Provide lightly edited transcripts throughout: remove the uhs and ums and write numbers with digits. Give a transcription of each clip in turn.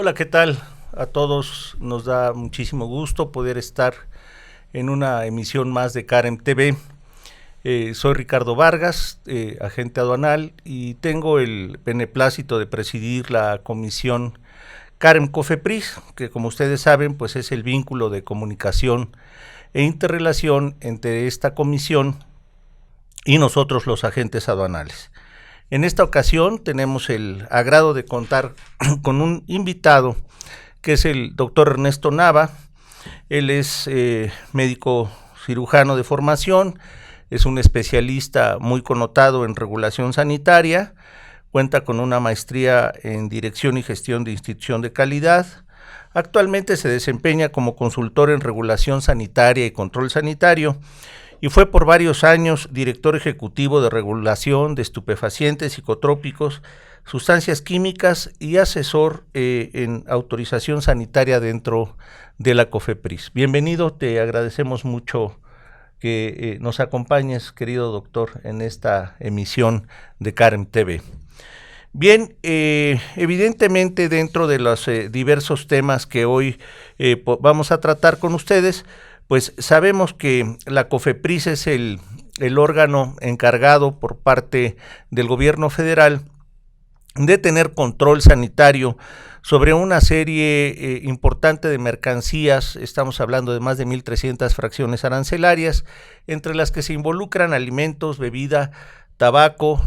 Hola, ¿qué tal? A todos nos da muchísimo gusto poder estar en una emisión más de Carem TV. Soy Ricardo Vargas, agente aduanal, y tengo el beneplácito de presidir la comisión Carem Cofepris, que como ustedes saben, pues es el vínculo de comunicación e interrelación entre esta comisión y nosotros los agentes aduanales. En esta ocasión tenemos el agrado de contar con un invitado que es el doctor Ernesto Nava. Él es médico cirujano de formación, es un especialista muy connotado en regulación sanitaria, cuenta con una maestría en dirección y gestión de institución de calidad. Actualmente se desempeña como consultor en regulación sanitaria y control sanitario y fue por varios años director ejecutivo de regulación de estupefacientes, psicotrópicos, sustancias químicas y asesor en autorización sanitaria dentro de la COFEPRIS. Bienvenido, te agradecemos mucho que nos acompañes, querido doctor, en esta emisión de Carem TV. Bien, evidentemente dentro de los diversos temas que hoy vamos a tratar con ustedes, pues sabemos que la COFEPRIS es el órgano encargado por parte del gobierno federal de tener control sanitario sobre una serie importante de mercancías. Estamos hablando de más de 1,300 fracciones arancelarias, entre las que se involucran alimentos, bebida, tabaco,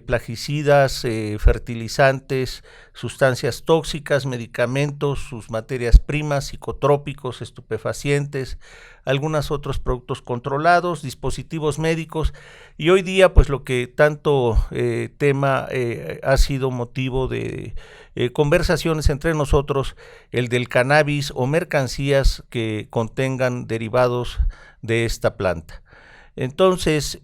plaguicidas, fertilizantes, sustancias tóxicas, medicamentos, sus materias primas, psicotrópicos, estupefacientes, algunos otros productos controlados, dispositivos médicos, y hoy día pues lo que tanto tema ha sido motivo de conversaciones entre nosotros, el del cannabis o mercancías que contengan derivados de esta planta. Entonces,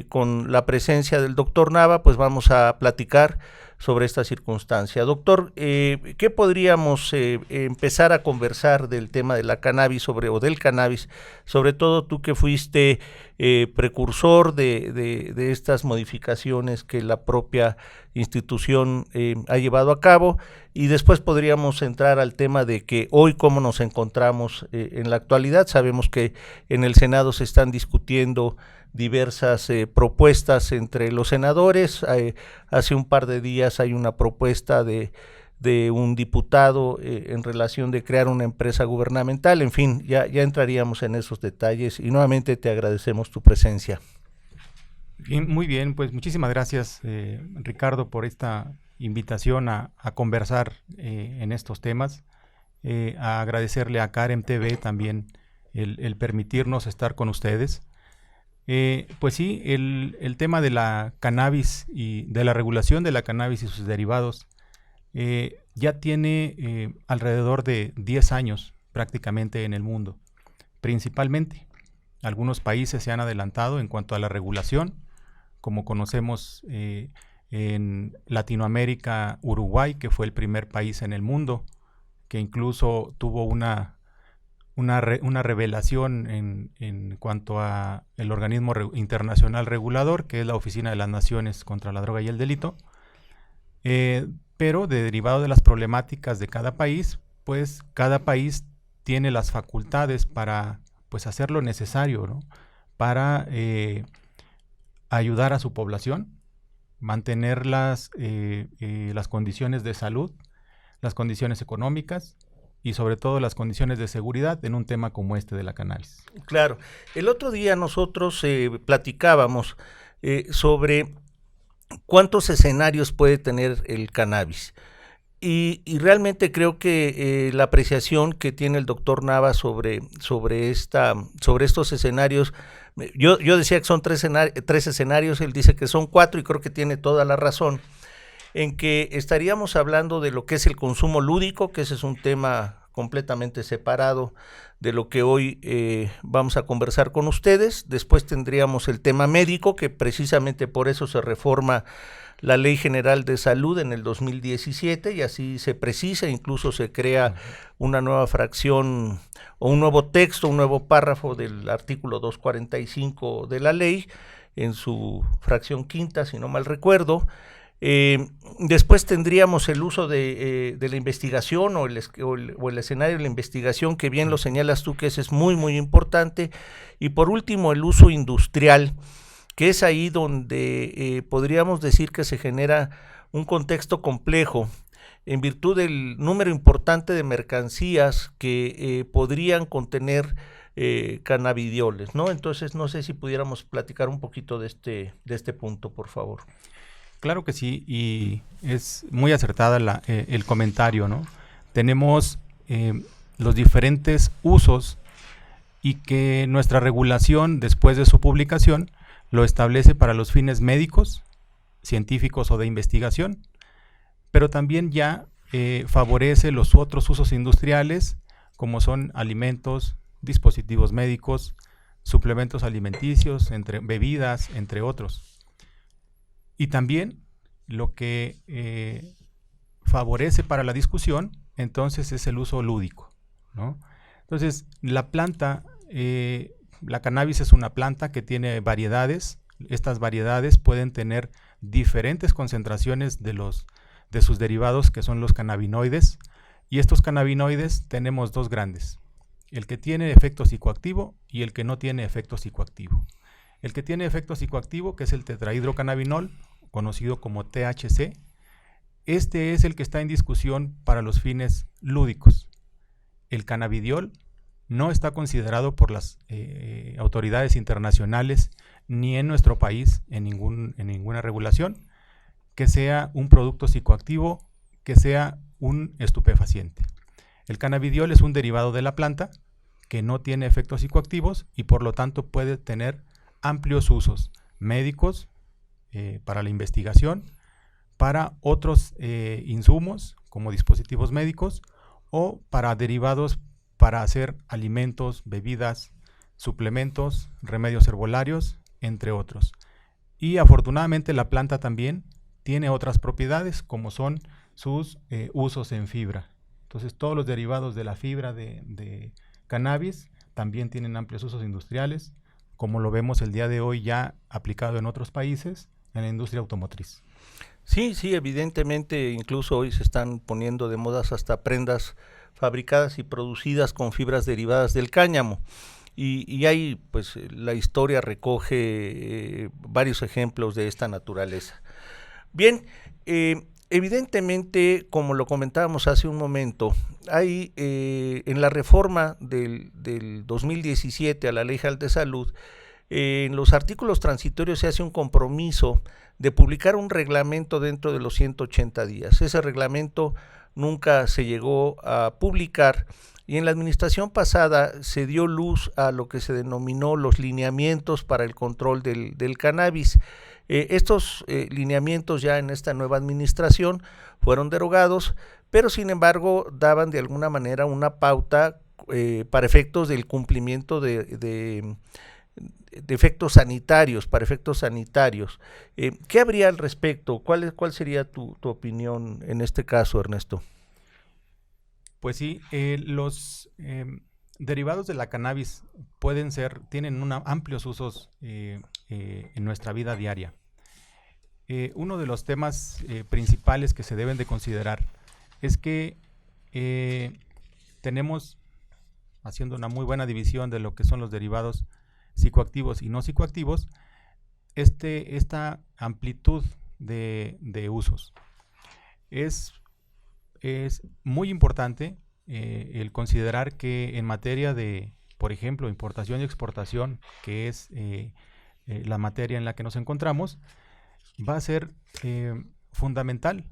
con la presencia del doctor Nava, pues vamos a platicar sobre esta circunstancia. Doctor, ¿qué podríamos empezar a conversar del tema de la cannabis o del cannabis, sobre todo tú que fuiste precursor de estas modificaciones que la propia institución ha llevado a cabo? Y después podríamos entrar al tema de que hoy cómo nos encontramos en la actualidad. Sabemos que en el Senado se están discutiendo diversas propuestas entre los senadores. Hace un par de días hay una propuesta de un diputado en relación de crear una empresa gubernamental. En fin, ya entraríamos en esos detalles y nuevamente te agradecemos tu presencia. Bien, muy bien, pues muchísimas gracias Ricardo por esta invitación a conversar en estos temas, a agradecerle a Carem TV también el permitirnos estar con ustedes. Pues sí, el tema de la cannabis y de la regulación de la cannabis y sus derivados ya tiene alrededor de 10 años prácticamente en el mundo, principalmente. Algunos países se han adelantado en cuanto a la regulación, como conocemos en Latinoamérica, Uruguay, que fue el primer país en el mundo, que incluso tuvo una revelación en cuanto a el organismo internacional regulador, que es la Oficina de las Naciones contra la Droga y el Delito, pero derivado de las problemáticas de cada país, pues cada país tiene las facultades para pues hacer lo necesario, ¿no? Para ayudar a su población, mantener las condiciones de salud, las condiciones económicas y sobre todo las condiciones de seguridad en un tema como este de la cannabis. Claro, el otro día nosotros platicábamos sobre cuántos escenarios puede tener el cannabis. Y realmente creo que la apreciación que tiene el doctor Nava sobre estos escenarios, yo decía que son tres escenarios, él dice que son 4 y creo que tiene toda la razón, en que estaríamos hablando de lo que es el consumo lúdico, que ese es un tema completamente separado de lo que hoy vamos a conversar con ustedes. Después tendríamos el tema médico, que precisamente por eso se reforma la Ley General de Salud en el 2017 y así se precisa, incluso se crea una nueva fracción o un nuevo texto, un nuevo párrafo del artículo 245 de la ley en su fracción quinta, si no mal recuerdo. Después tendríamos el uso de la investigación o el escenario de la investigación, que bien lo señalas tú, que ese es muy, muy importante. Y por último, el uso industrial, que es ahí donde podríamos decir que se genera un contexto complejo en virtud del número importante de mercancías que podrían contener cannabidioles, ¿no? Entonces, no sé si pudiéramos platicar un poquito de este punto, por favor. Claro que sí, y es muy acertada el comentario, ¿no? Tenemos los diferentes usos y que nuestra regulación, después de su publicación, lo establece para los fines médicos, científicos o de investigación, pero también ya favorece los otros usos industriales, como son alimentos, dispositivos médicos, suplementos alimenticios, bebidas, entre otros. Y también lo que favorece para la discusión, entonces, es el uso lúdico, ¿no? Entonces, la planta, la cannabis es una planta que tiene variedades. Estas variedades pueden tener diferentes concentraciones de sus derivados, que son los cannabinoides. Y estos cannabinoides tenemos dos grandes: el que tiene efecto psicoactivo y el que no tiene efecto psicoactivo. El que tiene efecto psicoactivo, que es el tetrahidrocannabinol, conocido como THC, este es el que está en discusión para los fines lúdicos. El cannabidiol no está considerado por las autoridades internacionales ni en nuestro país en ninguna regulación que sea un producto psicoactivo, que sea un estupefaciente. El cannabidiol es un derivado de la planta que no tiene efectos psicoactivos y por lo tanto puede tener amplios usos médicos, para la investigación, para otros insumos como dispositivos médicos o para derivados para hacer alimentos, bebidas, suplementos, remedios herbolarios, entre otros. Y afortunadamente la planta también tiene otras propiedades, como son sus usos en fibra. Entonces, todos los derivados de la fibra de cannabis también tienen amplios usos industriales, como lo vemos el día de hoy ya aplicado en otros países en la industria automotriz. Sí, evidentemente, incluso hoy se están poniendo de modas hasta prendas fabricadas y producidas con fibras derivadas del cáñamo. Y ahí, pues, la historia recoge varios ejemplos de esta naturaleza. Bien, evidentemente, como lo comentábamos hace un momento, hay en la reforma del 2017 a la Ley General de Salud, en los artículos transitorios se hace un compromiso de publicar un reglamento dentro de los 180 días. Ese reglamento nunca se llegó a publicar y en la administración pasada se dio luz a lo que se denominó los lineamientos para el control del cannabis. Estos lineamientos ya en esta nueva administración fueron derogados, pero sin embargo daban de alguna manera una pauta para efectos del cumplimiento de efectos sanitarios, para efectos sanitarios. ¿Qué habría al respecto? ¿Cuál sería tu opinión en este caso, Ernesto? Pues sí, los derivados de la cannabis tienen amplios usos en nuestra vida diaria. Uno de los temas principales que se deben de considerar es que tenemos, haciendo una muy buena división de lo que son los derivados psicoactivos y no psicoactivos, esta amplitud de usos. Es muy importante el considerar que en materia de, por ejemplo, importación y exportación, que es la materia en la que nos encontramos, va a ser fundamental,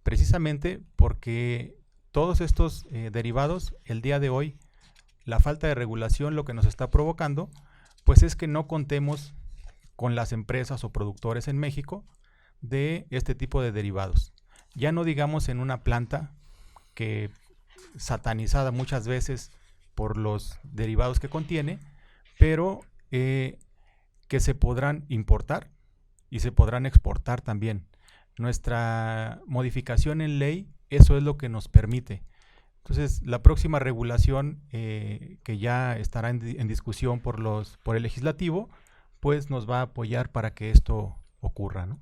precisamente porque todos estos derivados, el día de hoy, la falta de regulación lo que nos está provocando, pues es que no contemos con las empresas o productores en México de este tipo de derivados. Ya no digamos en una planta que satanizada muchas veces por los derivados que contiene, pero que se podrán importar y se podrán exportar también. Nuestra modificación en ley, eso es lo que nos permite. Entonces, la próxima regulación que ya estará en discusión por el legislativo, pues nos va a apoyar para que esto ocurra, ¿no?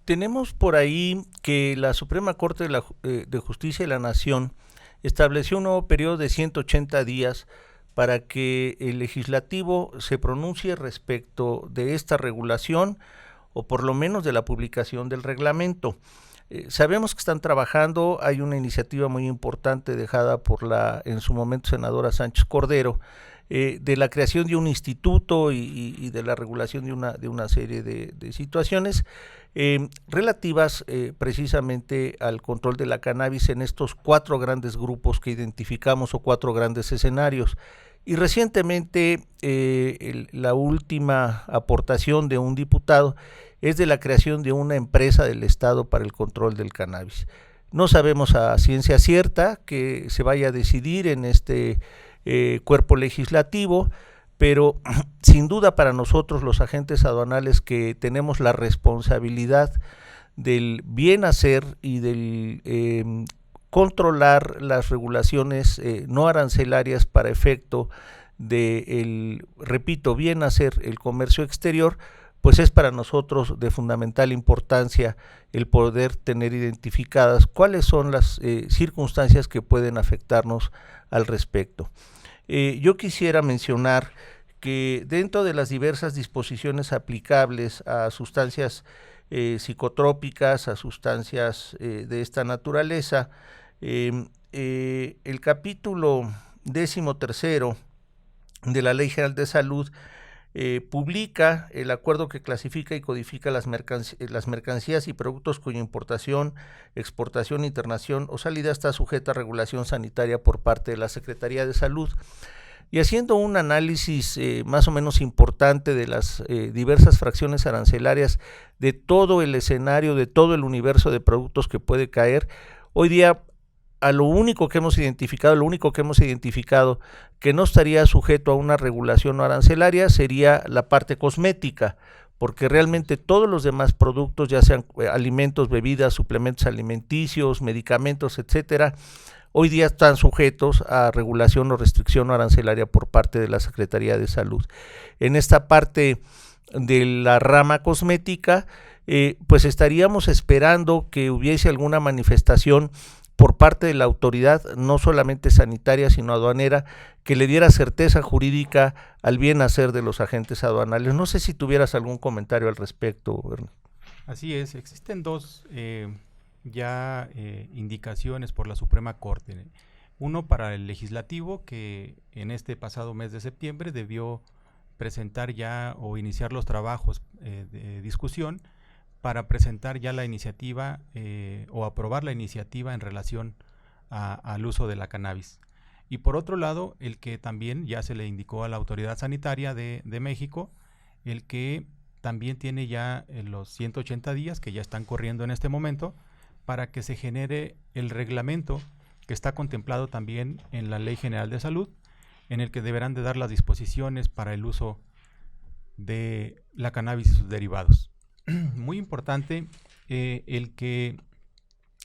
Tenemos por ahí que la Suprema Corte de Justicia de la Nación estableció un nuevo periodo de 180 días para que el legislativo se pronuncie respecto de esta regulación o por lo menos de la publicación del reglamento. Sabemos que están trabajando, hay una iniciativa muy importante dejada por la en su momento senadora Sánchez Cordero, de la creación de un instituto y de la regulación de una serie de situaciones relativas precisamente al control de la cannabis en estos 4 grandes grupos que identificamos o 4 grandes escenarios. Y recientemente la última aportación de un diputado es de la creación de una empresa del Estado para el control del cannabis. No sabemos a ciencia cierta que se vaya a decidir en este cuerpo legislativo, pero sin duda para nosotros los agentes aduanales que tenemos la responsabilidad del bien hacer y del controlar las regulaciones no arancelarias para efecto de repito, bien hacer el comercio exterior, pues es para nosotros de fundamental importancia el poder tener identificadas cuáles son las circunstancias que pueden afectarnos al respecto. Yo quisiera mencionar que dentro de las diversas disposiciones aplicables a sustancias psicotrópicas, a sustancias de esta naturaleza, el capítulo 13º de la Ley General de Salud publica el acuerdo que clasifica y codifica las mercancías y productos cuya importación, exportación, internación o salida está sujeta a regulación sanitaria por parte de la Secretaría de Salud. Y haciendo un análisis más o menos importante de las diversas fracciones arancelarias de todo el escenario, de todo el universo de productos que puede caer, hoy día lo único que hemos identificado que no estaría sujeto a una regulación no arancelaria sería la parte cosmética, porque realmente todos los demás productos, ya sean alimentos, bebidas, suplementos alimenticios, medicamentos, etcétera, hoy día están sujetos a regulación o restricción no arancelaria por parte de la Secretaría de Salud. En esta parte de la rama cosmética, pues estaríamos esperando que hubiese alguna manifestación por parte de la autoridad, no solamente sanitaria, sino aduanera, que le diera certeza jurídica al bien hacer de los agentes aduanales. No sé si tuvieras algún comentario al respecto, Ernesto. Así es, existen dos indicaciones por la Suprema Corte. Uno para el legislativo, que en este pasado mes de septiembre debió presentar ya o iniciar los trabajos de discusión para presentar ya la iniciativa o aprobar la iniciativa en relación al uso de la cannabis. Y por otro lado, el que también ya se le indicó a la Autoridad Sanitaria de México, el que también tiene ya los 180 días que ya están corriendo en este momento para que se genere el reglamento que está contemplado también en la Ley General de Salud, en el que deberán de dar las disposiciones para el uso de la cannabis y sus derivados. Muy importante el que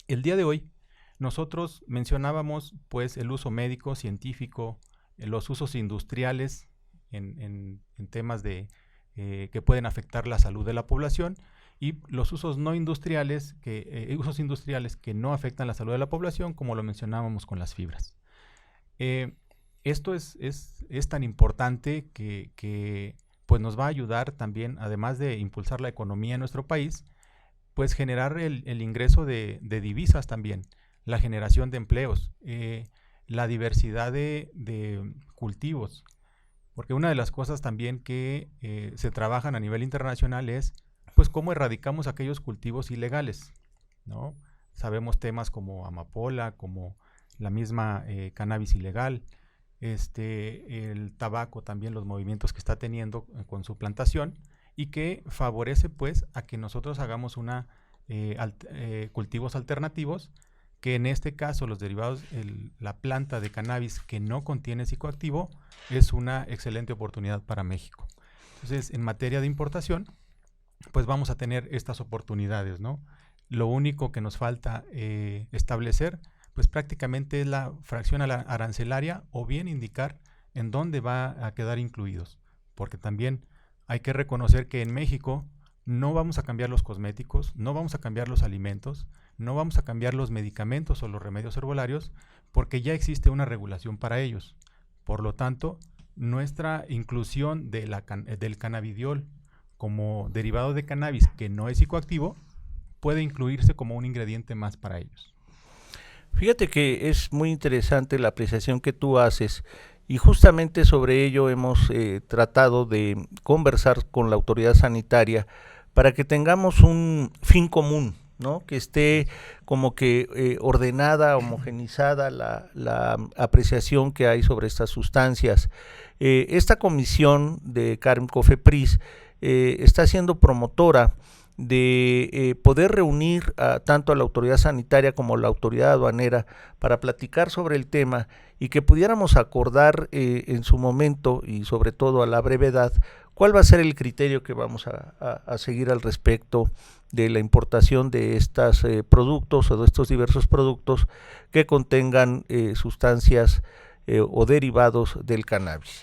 el día de hoy nosotros mencionábamos pues el uso médico, científico, los usos industriales en temas de que pueden afectar la salud de la población y los usos no industriales, usos industriales que no afectan la salud de la población, como lo mencionábamos con las fibras. Esto es tan importante que pues nos va a ayudar también, además de impulsar la economía en nuestro país, pues generar el ingreso de divisas también, la generación de empleos, la diversidad de cultivos, porque una de las cosas también que se trabajan a nivel internacional es pues cómo erradicamos aquellos cultivos ilegales, ¿no? Sabemos temas como amapola, como la misma cannabis ilegal, el tabaco también, los movimientos que está teniendo con su plantación y que favorece pues a que nosotros hagamos cultivos alternativos, que en este caso los derivados, la planta de cannabis que no contiene psicoactivo es una excelente oportunidad para México. Entonces, en materia de importación, pues vamos a tener estas oportunidades, ¿no? Lo único que nos falta establecer pues prácticamente es la fracción arancelaria o bien indicar en dónde va a quedar incluidos, porque también hay que reconocer que en México No vamos a cambiar los cosméticos, no vamos a cambiar los alimentos, no vamos a cambiar los medicamentos o los remedios herbolarios, porque ya existe una regulación para ellos. Por lo tanto, nuestra inclusión del cannabidiol como derivado de cannabis que no es psicoactivo puede incluirse como un ingrediente más para ellos. Fíjate que es muy interesante la apreciación que tú haces y justamente sobre ello hemos tratado de conversar con la autoridad sanitaria para que tengamos un fin común, ¿no? Que esté como que ordenada, homogenizada la apreciación que hay sobre estas sustancias. Esta comisión de CAREM COFEPRIS está siendo promotora de poder reunir tanto a la autoridad sanitaria como a la autoridad aduanera para platicar sobre el tema y que pudiéramos acordar en su momento y sobre todo a la brevedad cuál va a ser el criterio que vamos a seguir al respecto de la importación de estos productos o de estos diversos productos que contengan sustancias o derivados del cannabis.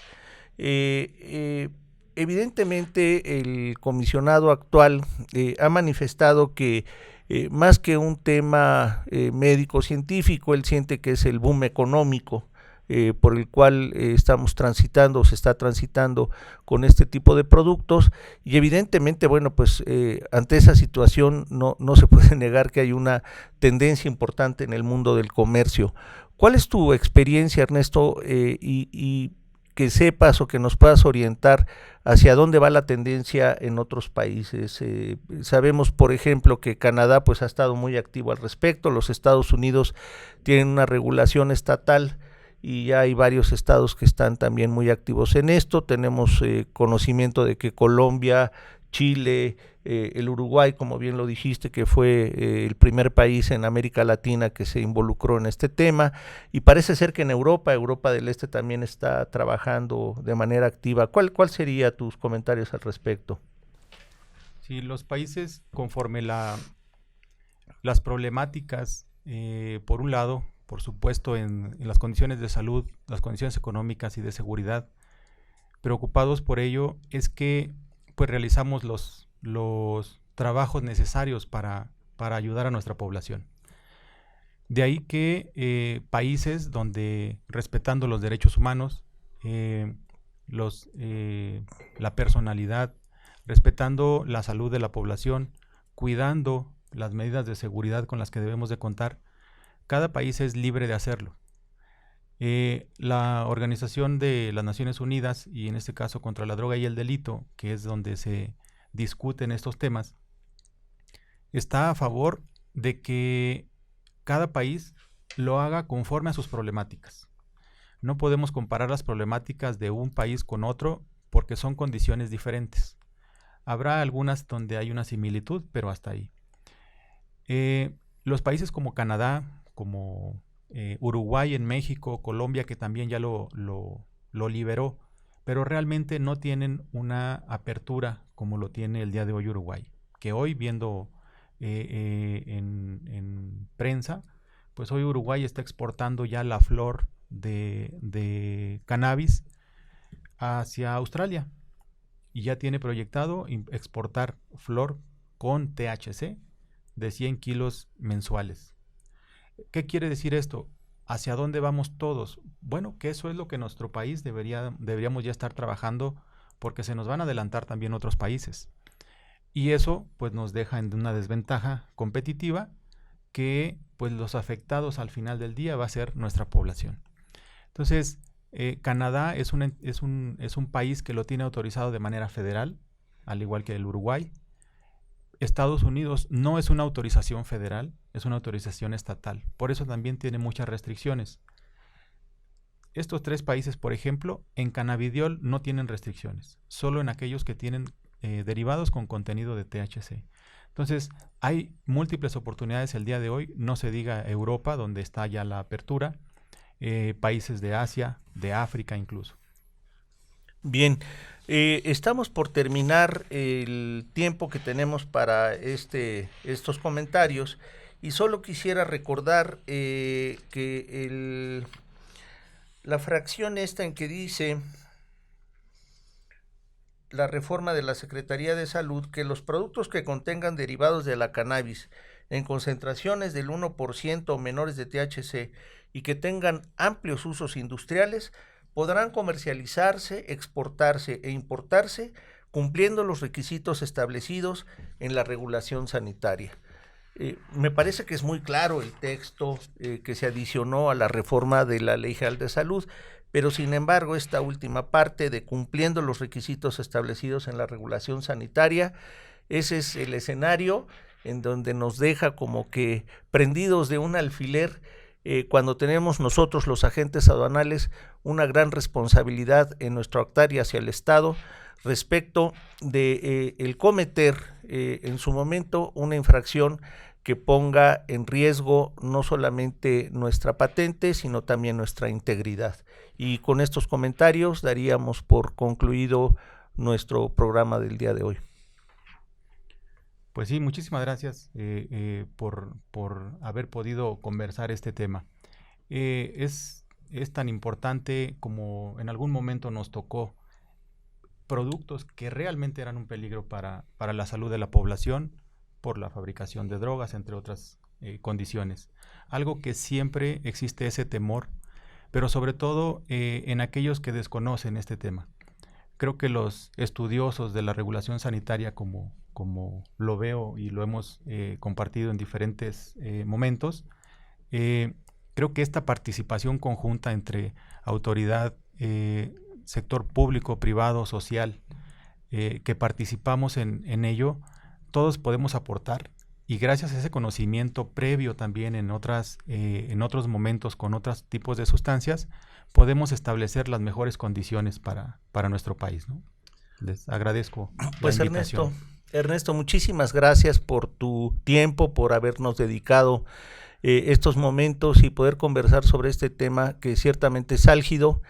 Evidentemente el comisionado actual ha manifestado que más que un tema médico-científico, él siente que es el boom económico por el cual estamos transitando, se está transitando con este tipo de productos y evidentemente, bueno, pues ante esa situación no se puede negar que hay una tendencia importante en el mundo del comercio. ¿Cuál es tu experiencia, Ernesto, y que sepas o que nos puedas orientar hacia dónde va la tendencia en otros países? Sabemos, por ejemplo, que Canadá pues ha estado muy activo al respecto, los Estados Unidos tienen una regulación estatal y ya hay varios estados que están también muy activos en esto. Tenemos conocimiento de que Colombia, Chile, el Uruguay, como bien lo dijiste, que fue el primer país en América Latina que se involucró en este tema, y parece ser que en Europa del Este también está trabajando de manera activa. ¿Cuál sería tus comentarios al respecto? Sí, los países conforme las problemáticas, por un lado, por supuesto, en las condiciones de salud, las condiciones económicas y de seguridad, preocupados por ello, es que pues realizamos los trabajos necesarios para ayudar a nuestra población. De ahí que países donde, respetando los derechos humanos, la personalidad, respetando la salud de la población, cuidando las medidas de seguridad con las que debemos de contar, cada país es libre de hacerlo. La Organización de las Naciones Unidas, y en este caso contra la droga y el delito, que es donde se discuten estos temas, está a favor de que cada país lo haga conforme a sus problemáticas. No podemos comparar las problemáticas de un país con otro porque son condiciones diferentes. Habrá algunas donde hay una similitud, pero hasta ahí. Los países como Canadá, como Uruguay en México, Colombia, que también ya lo liberó, pero realmente no tienen una apertura como lo tiene el día de hoy Uruguay, que hoy viendo en prensa, pues hoy Uruguay está exportando ya la flor de cannabis hacia Australia y ya tiene proyectado exportar flor con THC de 100 kilos mensuales. ¿Qué quiere decir esto? ¿Hacia dónde vamos todos? Bueno, que eso es lo que nuestro país deberíamos ya estar trabajando, porque se nos van a adelantar también otros países. Y eso pues nos deja en una desventaja competitiva que pues los afectados al final del día va a ser nuestra población. Entonces, Canadá es un país que lo tiene autorizado de manera federal, al igual que el Uruguay. Estados Unidos no es una autorización federal, es una autorización estatal. Por eso también tiene muchas restricciones. Estos tres países, por ejemplo, en cannabidiol no tienen restricciones, solo en aquellos que tienen derivados con contenido de THC. Entonces, hay múltiples oportunidades el día de hoy, no se diga Europa, donde está ya la apertura, países de Asia, de África incluso. Bien, estamos por terminar el tiempo que tenemos para estos comentarios y solo quisiera recordar que la fracción esta en que dice la reforma de la Secretaría de Salud que los productos que contengan derivados de la cannabis en concentraciones del 1% o menores de THC y que tengan amplios usos industriales podrán comercializarse, exportarse e importarse cumpliendo los requisitos establecidos en la regulación sanitaria. Me parece que es muy claro el texto que se adicionó a la reforma de la Ley General de Salud, pero sin embargo esta última parte de cumpliendo los requisitos establecidos en la regulación sanitaria, ese es el escenario en donde nos deja como que prendidos de un alfiler cuando tenemos nosotros los agentes aduanales una gran responsabilidad en nuestro actuar y hacia el Estado respecto de el cometer en su momento una infracción que ponga en riesgo no solamente nuestra patente, sino también nuestra integridad. Y con estos comentarios daríamos por concluido nuestro programa del día de hoy. Pues sí, muchísimas gracias por haber podido conversar este tema. Es tan importante como en algún momento nos tocó productos que realmente eran un peligro para la salud de la población por la fabricación de drogas, entre otras condiciones. Algo que siempre existe ese temor, pero sobre todo en aquellos que desconocen este tema. Creo que los estudiosos de la regulación sanitaria, como lo veo y lo hemos compartido en diferentes momentos, creo que esta participación conjunta entre autoridad, sector público, privado, social, que participamos en ello, todos podemos aportar, y gracias a ese conocimiento previo también en otros momentos con otros tipos de sustancias, podemos establecer las mejores condiciones para nuestro país, ¿no? Les agradezco pues la invitación. Ernesto, muchísimas gracias por tu tiempo, por habernos dedicado estos momentos y poder conversar sobre este tema que ciertamente es álgido.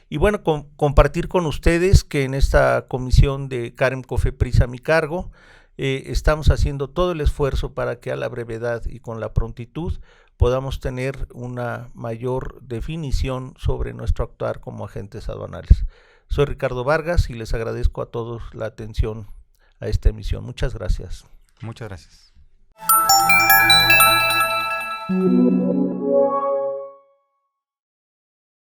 Y bueno, compartir con ustedes que en esta comisión de Carem Cofepris a mi cargo, estamos haciendo todo el esfuerzo para que a la brevedad y con la prontitud podamos tener una mayor definición sobre nuestro actuar como agentes aduanales. Soy Ricardo Vargas y les agradezco a todos la atención a esta emisión. Muchas gracias. Muchas gracias.